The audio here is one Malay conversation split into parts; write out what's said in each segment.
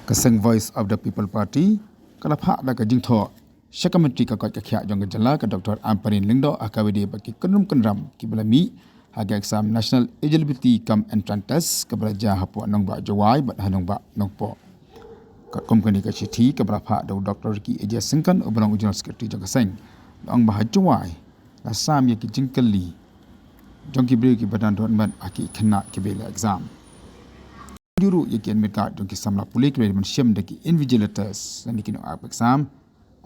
Kaseng Voice of the People Party kalapha da ka jingtho shakamentri ka ka khya jong jala ka Dr. Amparin Lingdo akawedi baki kunum kunram ki belami haga exam national eligibility come entrance test ka belajar hapo nong ba jawai bat hanong ba nong po ka kompani ka chithi ka brapha do Dr. ki eja singkan obrang regional secretary jong kaseng ong ba jawai la sam ye ki jingkali jong ki bre ki badan don man aki khna ki bela exam juru yakin mereka dong ki samla pulik le man shem de ki invigilators ni kino ap exam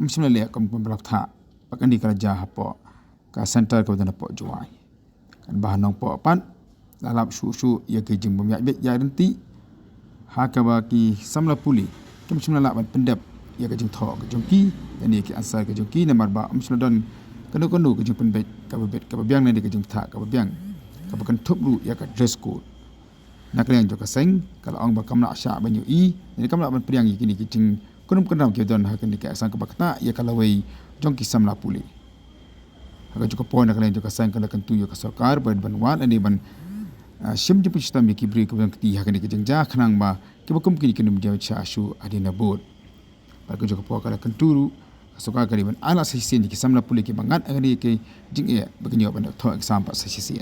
umshimla le kam pembalak tha pakandi kerja hapo ka center ka dan po juai kan bahanong po pan dalam su ya ki jing bom ya renti ha ka ba ki samla puli kim shimla la ban pendap ya ka jing tho ka jong ki ni ki ansar ka jong ki namar ba umshimla don kanu kanu ka jing penbet ka biang ni ka jing tha ka biang ka bakan thup ru ya ka dress code nak yang jo kaseng kalau ang bakam nak sya banyu i ni kam nak ban priang i kini kiting kunum kunam ke don ha kini ka sang ka bakna ya kalau wei jong ki samla puli ha jo ko pon nak yang jo kaseng kalau kan tu yo ka sarkar ban wan ani ban shim je pista mi ki bri ka ban ki ha kini ki jeng ja khnang ba ki bakum kini kunum je cha shu adina bot ba ko jo ko kalau kan turu sarkar kali ban ala sisi ni ki samla puli ki bangat ani ke jing e bagnyo ban tho exam pa sisi